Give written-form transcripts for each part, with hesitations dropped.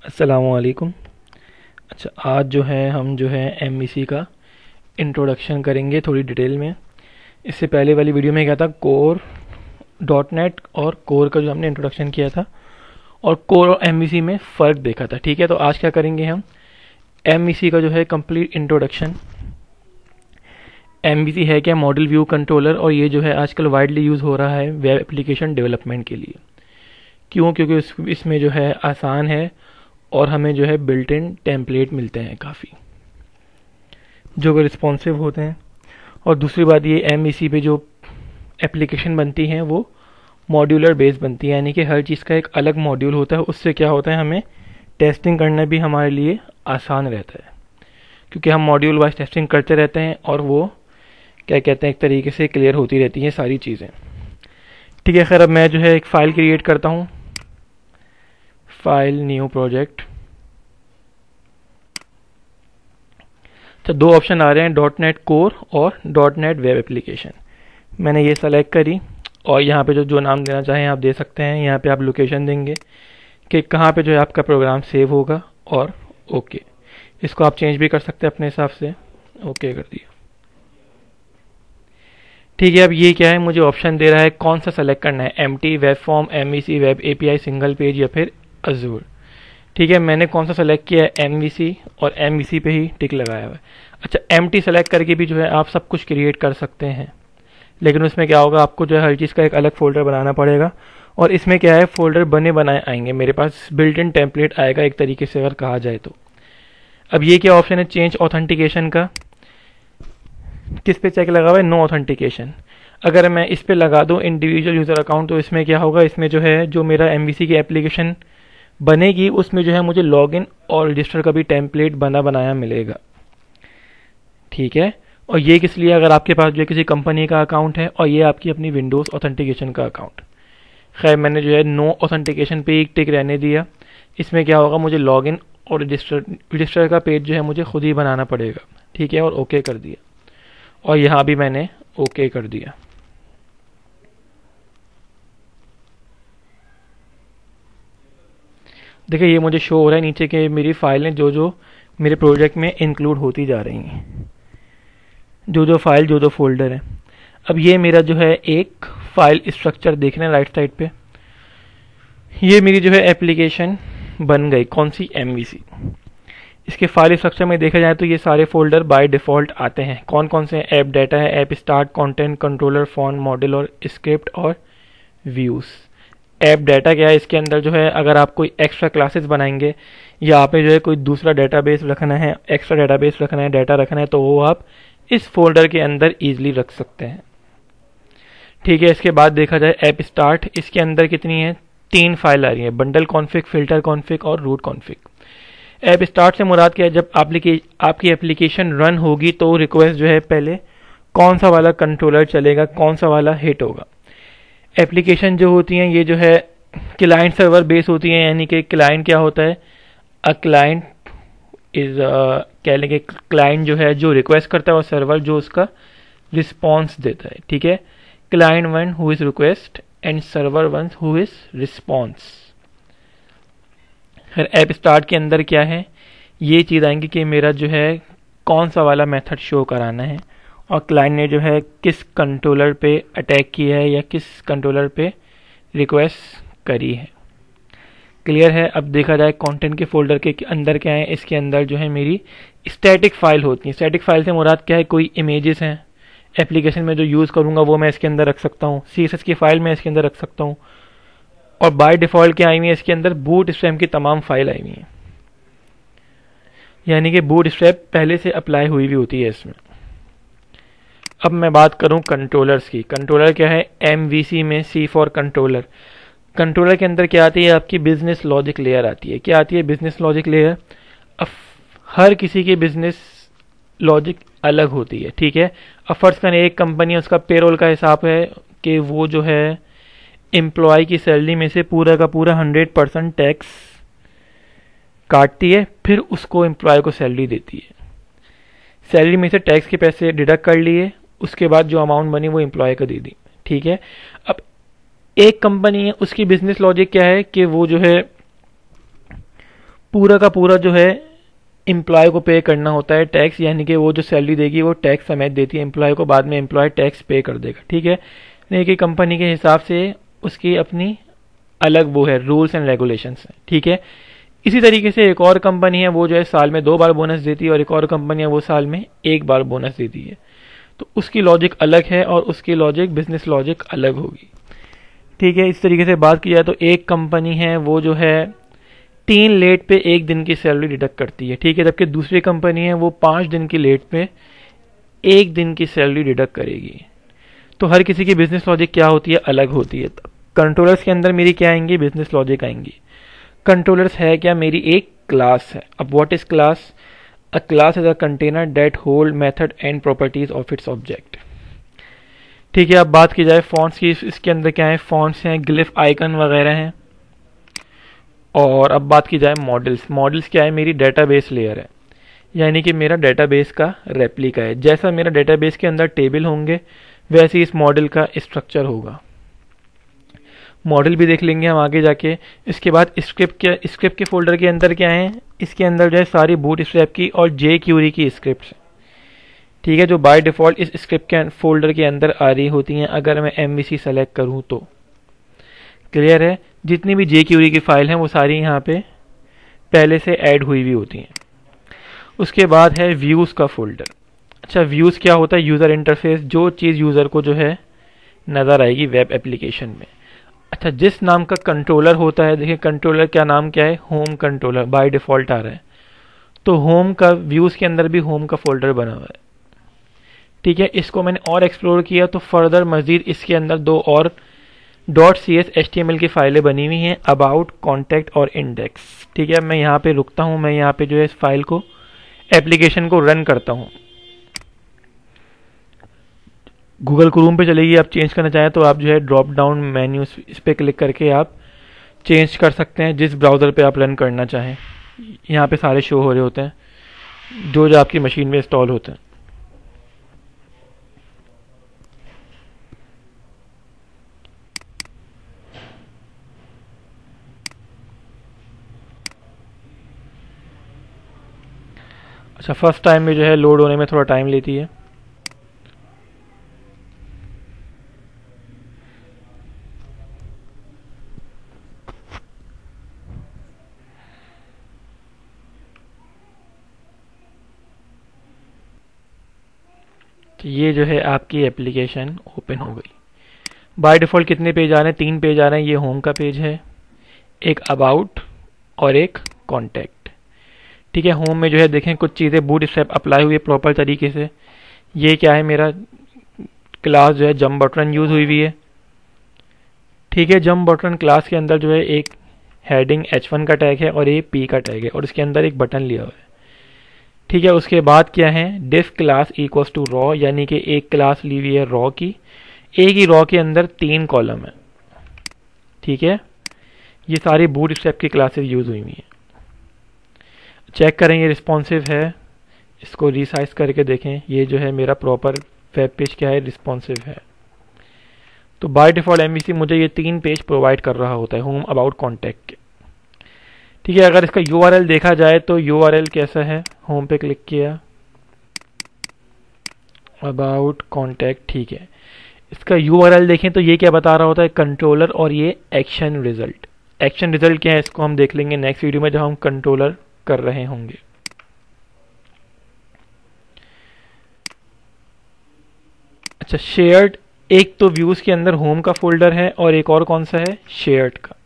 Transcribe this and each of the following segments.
अस्सलामुअलैकुम। अच्छा, आज जो है हम जो है एमवीसी का इंट्रोडक्शन करेंगे थोड़ी डिटेल में। इससे पहले वाली वीडियो में क्या था, कोर डॉट नेट और कोर का जो हमने इंट्रोडक्शन किया था और कोर और एमवीसी में फ़र्क देखा था। ठीक है, तो आज क्या करेंगे हम, एमवीसी का जो है कंप्लीट इंट्रोडक्शन। एमवीसी है क्या, मॉडल व्यू कंट्रोलर, और ये जो है आजकल वाइडली यूज़ हो रहा है वेब एप्लीकेशन डेवलपमेंट के लिए। क्यों? क्योंकि इसमें जो है आसान है और हमें जो है बिल्ट इन टेम्पलेट मिलते हैं काफ़ी जो कि रिस्पॉन्सिव होते हैं। और दूसरी बात, ये एमईसी पे जो एप्लीकेशन बनती हैं वो मॉड्यूलर बेस बनती है, यानी कि हर चीज़ का एक अलग मॉड्यूल होता है। उससे क्या होता है, हमें टेस्टिंग करना भी हमारे लिए आसान रहता है, क्योंकि हम मॉड्यूल वाइज टेस्टिंग करते रहते हैं और वो क्या कहते हैं, एक तरीके से क्लियर होती रहती हैं सारी चीज़ें। ठीक है, खैर अब मैं जो है एक फ़ाइल क्रिएट करता हूँ, फाइल न्यू प्रोजेक्ट। तो दो ऑप्शन आ रहे हैं, डॉट नेट कोर और डॉट नेट वेब एप्लीकेशन। मैंने ये सेलेक्ट करी और यहाँ पे जो नाम देना चाहें आप दे सकते हैं। यहाँ पे आप लोकेशन देंगे कि कहाँ पे जो है आपका प्रोग्राम सेव होगा, और ओके। इसको आप चेंज भी कर सकते हैं अपने हिसाब से। ओके कर दिया। ठीक है, अब ये क्या है, मुझे ऑप्शन दे रहा है कौन सा सेलेक्ट करना है, empty, web form, MVC, web API, single page या फिर अजूर। ठीक है, मैंने कौन सा सेलेक्ट किया है, एमवीसी, और एमवीसी पे ही टिक लगाया हुआ है। अच्छा, एमटी सेलेक्ट करके भी जो है आप सब कुछ क्रिएट कर सकते हैं, लेकिन उसमें क्या होगा, आपको जो है हर चीज़ का एक अलग फोल्डर बनाना पड़ेगा। और इसमें क्या है, फोल्डर बने बनाए आएंगे, मेरे पास बिल्ट इन टेम्पलेट आएगा एक तरीके से अगर कहा जाए तो। अब ये क्या ऑप्शन है, चेंज ऑथेंटिकेशन का, किस पे चेक लगा हुआ है, नो ऑथेंटिकेशन। अगर मैं इस पे लगा दूं इंडिविजुअल यूज़र अकाउंट, तो इसमें क्या होगा, इसमें जो है जो मेरा एमवीसी की एप्लीकेशन बनेगी उसमें जो है मुझे लॉगिन और रजिस्टर का भी टेम्पलेट बना बनाया मिलेगा। ठीक है, और ये किस लिए, अगर आपके पास जो है किसी कंपनी का अकाउंट है और ये आपकी अपनी विंडोज़ ऑथेंटिकेशन का अकाउंट। खैर मैंने जो है नो ऑथेंटिकेशन पे एक टिक रहने दिया। इसमें क्या होगा, मुझे लॉगिन और रजिस्टर का पेज जो है मुझे खुद ही बनाना पड़ेगा। ठीक है, और ओके कर दिया, और यहाँ भी मैंने ओके कर दिया। देखिए ये मुझे शो हो रहा है नीचे के मेरी फाइलें जो जो मेरे प्रोजेक्ट में इंक्लूड होती जा रही हैं, जो जो फाइल जो जो फोल्डर है। अब ये मेरा जो है एक फाइल स्ट्रक्चर देख रहे हैं राइट साइड पे, ये मेरी जो है एप्लीकेशन बन गई, कौन सी, एमवीसी। इसके फाइल स्ट्रक्चर में देखा जाए तो ये सारे फोल्डर बाय डिफ़ॉल्ट आते हैं। कौन कौन से, ऐप डाटा है, app start, content, controller, font, model और स्क्रिप्ट और व्यूज़। ऐप डाटा क्या है, इसके अंदर जो है अगर आप कोई एक्स्ट्रा क्लासेस बनाएंगे या आपने जो है कोई दूसरा डेटाबेस रखना है, एक्स्ट्रा डेटाबेस रखना है, डाटा रखना है, तो वो आप इस फोल्डर के अंदर ईजिली रख सकते हैं। ठीक है, इसके बाद देखा जाए ऐप स्टार्ट, इसके अंदर कितनी है, 3 फाइल आ रही है, बंडल कॉन्फ़िग, फिल्टर कॉन्फ़िग और रूट कॉन्फ़िग। ऐप स्टार्ट से मुराद क्या है, जब आपकी एप्लीकेशन रन होगी तो रिक्वेस्ट जो है पहले कौन सा वाला कंट्रोलर चलेगा, कौन सा वाला हिट होगा। एप्लीकेशन जो होती हैं ये जो है क्लाइंट सर्वर बेस होती हैं, यानी कि क्लाइंट क्या होता है, अ क्लाइंट इज कह लेंगे, क्लाइंट जो है जो रिक्वेस्ट करता है और सर्वर जो उसका रिस्पॉन्स देता है। ठीक है, client one who is request and server one who is response. फिर ऐप स्टार्ट के अंदर क्या है, ये चीज़ आएंगी कि मेरा जो है कौन सा वाला मेथड शो कराना है और क्लाइंट ने जो है किस कंट्रोलर पे अटैक किया है या किस कंट्रोलर पे रिक्वेस्ट करी है। क्लियर है। अब देखा जाए कंटेंट के फोल्डर के अंदर क्या है, इसके अंदर जो है मेरी स्टैटिक फाइल होती है। स्टैटिक फाइल से मुराद क्या है, कोई इमेजेस हैं एप्लीकेशन में जो यूज़ करूँगा वो मैं इसके अंदर रख सकता हूँ, CSS की फाइल मैं इसके अंदर रख सकता हूँ। और बाय डिफ़ॉल्ट क्या आई हुई है, इसके अंदर बूट स्ट्रैप की तमाम फाइल आई हुई हैं, यानी कि बूट स्ट्रैप पहले से अप्लाई हुई भी होती है इसमें। अब मैं बात करूं कंट्रोलर्स की। कंट्रोलर क्या है, एमवीसी में C फॉर कंट्रोलर। कंट्रोलर के अंदर क्या आती है, आपकी बिजनेस लॉजिक लेयर आती है। क्या आती है, बिजनेस लॉजिक लेयर। अब हर किसी की बिजनेस लॉजिक अलग होती है। ठीक है, अब फर्ज करें एक कंपनी है, उसका पेरोल का हिसाब है कि वो जो है एम्प्लॉय की सैलरी में से पूरा का पूरा 100% टैक्स काटती है, फिर उसको एम्प्लॉय को सैलरी देती है। सैलरी में से टैक्स के पैसे डिडक्ट कर लिए, उसके बाद जो अमाउंट बनी वो एम्प्लॉय को दे दी। ठीक है, अब एक कंपनी है, उसकी बिजनेस लॉजिक क्या है कि वो जो है पूरा का पूरा जो है एम्प्लॉय को पे करना होता है टैक्स, यानी कि वो जो सैलरी देगी वो टैक्स समेत देती है एम्प्लॉय को, बाद में एम्प्लॉय टैक्स पे कर देगा। ठीक है, नहीं कि कंपनी के हिसाब से उसकी अपनी अलग वो है, रूल्स एंड रेगुलेशंस हैं। ठीक है, इसी तरीके से एक और कंपनी है वो जो है साल में 2 बार बोनस देती है, और एक और कंपनी है वो साल में 1 बार बोनस देती है। तो उसकी लॉजिक अलग है और उसकी लॉजिक, बिजनेस लॉजिक अलग होगी। ठीक है, इस तरीके से बात की जाए तो एक कंपनी है वो जो है 3 लेट पे 1 दिन की सैलरी डिडक्ट करती है। ठीक है, जबकि दूसरी कंपनी है वो 5 दिन की लेट पे 1 दिन की सैलरी डिडक्ट करेगी। तो हर किसी की बिजनेस लॉजिक क्या होती है, अलग होती है। कंट्रोलर्स के अंदर मेरी क्या आएंगी, बिजनेस लॉजिक आएंगी। कंट्रोलर्स है क्या, मेरी एक क्लास है। अब what is class? A class is a container that hold method and properties of its object. ठीक है, अब बात की जाए फॉन्ट्स की, इसके अंदर क्या है, फॉन्ट्स हैं, ग्लिफ, आइकन वगैरह हैं। और अब बात की जाए मॉडल्स। मॉडल्स क्या है, मेरी डेटाबेस लेयर है, यानी कि मेरा डेटाबेस का रेप्लिका है। जैसा मेरा डेटाबेस के अंदर टेबल होंगे वैसे ही इस मॉडल का स्ट्रक्चर होगा। मॉडल भी देख लेंगे हम आगे जाके। इसके बाद स्क्रिप्ट के फोल्डर के अंदर क्या है, इसके अंदर जो है सारी बूट स्ट्रैप की और जे क्यूरी की स्क्रिप्ट्स। ठीक है, जो बाय डिफॉल्ट इस स्क्रिप्ट के फोल्डर के अंदर आ रही होती हैं अगर मैं MVC सेलेक्ट करूं तो। क्लियर है, जितनी भी जे क्यूरी की फाइल हैं वो सारी यहाँ पे पहले से ऐड हुई हुई होती हैं। उसके बाद है व्यूज का फोल्डर। अच्छा, व्यूज क्या होता है, यूजर इंटरफेस, जो चीज़ यूजर को जो है नजर आएगी वेब एप्लीकेशन में। अच्छा, जिस नाम का कंट्रोलर होता है, देखिए कंट्रोलर क्या नाम क्या है, होम कंट्रोलर बाय डिफॉल्ट आ रहा है। तो होम का, व्यूज के अंदर भी होम का फोल्डर बना हुआ है। ठीक है, इसको मैंने और एक्सप्लोर किया तो फर्दर मजीद इसके अंदर 2 और .cs HTML की फाइलें बनी हुई हैं, अबाउट, कॉन्टैक्ट और इंडेक्स। ठीक है, मैं यहाँ पे रुकता हूँ, मैं यहाँ पे जो है इस फाइल को, एप्लीकेशन को रन करता हूँ। गूगल क्रोम पे चलेगी, आप चेंज करना चाहें तो आप जो है ड्रॉप डाउन मेन्यू इस पर क्लिक करके आप चेंज कर सकते हैं जिस ब्राउज़र पे आप रन करना चाहें। यहाँ पे सारे शो हो रहे होते हैं जो जो आपकी मशीन में इंस्टॉल होते हैं। अच्छा, फर्स्ट टाइम में जो है लोड होने में थोड़ा टाइम लेती है। तो ये जो है आपकी एप्लीकेशन ओपन हो गई। बाय डिफ़ॉल्ट कितने पेज आ रहे हैं, 3 पेज आ रहे हैं। ये होम का पेज है, एक अबाउट और एक कॉन्टैक्ट। ठीक है, होम में जो है देखें कुछ चीज़ें बूट स्ट्रैप अप्लाई हुई है प्रॉपर तरीके से। ये क्या है, मेरा क्लास जो है जंप बटन यूज़ हुई हुई है। ठीक है, जंप बटन क्लास के अंदर जो है एक हेडिंग H1 का टैग है और एक P का टैग है और इसके अंदर एक बटन लिया हुआ है। ठीक है, उसके बाद क्या है, डिफ क्लास इक्वल्स टू रॉ, यानी कि एक क्लास ली हुई है रॉ की, एक ही रॉ के अंदर 3 कॉलम है। ठीक है, ये सारी बूट स्ट्रैप की क्लासेस यूज हुई हुई हैं। चेक करें ये रिस्पॉन्सिव है, इसको रिसाइज करके देखें। ये जो है मेरा प्रॉपर वेब पेज क्या है, रिस्पॉन्सिव है। तो बाय डिफॉल्ट MVC मुझे ये 3 पेज प्रोवाइड कर रहा होता है होम, अबाउट, कॉन्टैक्ट के। ठीक है, अगर इसका URL देखा जाए तो URL कैसा है, होम पे क्लिक किया, अबाउट, कॉन्टैक्ट। ठीक है, इसका URL देखें तो ये क्या बता रहा होता है, कंट्रोलर और ये एक्शन रिजल्ट। एक्शन रिजल्ट क्या है इसको हम देख लेंगे नेक्स्ट वीडियो में जब हम कंट्रोलर कर रहे होंगे। अच्छा, शेयर्ड, एक तो व्यूज के अंदर होम का फोल्डर है और एक और कौन सा है, शेयर्ड का।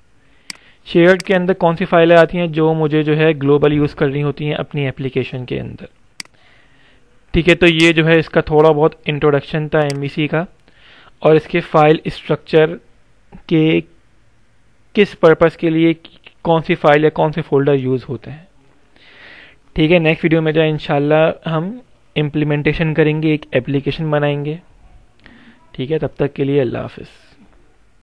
शेयर्ड के अंदर कौन सी फाइलें आती हैं, जो मुझे जो है ग्लोबल यूज करनी होती हैं अपनी एप्लीकेशन के अंदर। ठीक है, तो ये जो है इसका थोड़ा बहुत इंट्रोडक्शन था MVC का और इसके फाइल स्ट्रक्चर के किस पर्पस के लिए कौन सी फाइल या कौन से फोल्डर यूज होते हैं। ठीक है, नेक्स्ट वीडियो में जो इंशाल्लाह हम इम्प्लीमेंटेशन करेंगे, एक एप्लीकेशन बनाएंगे। ठीक है, तब तक के लिए अल्लाह हाफिज़।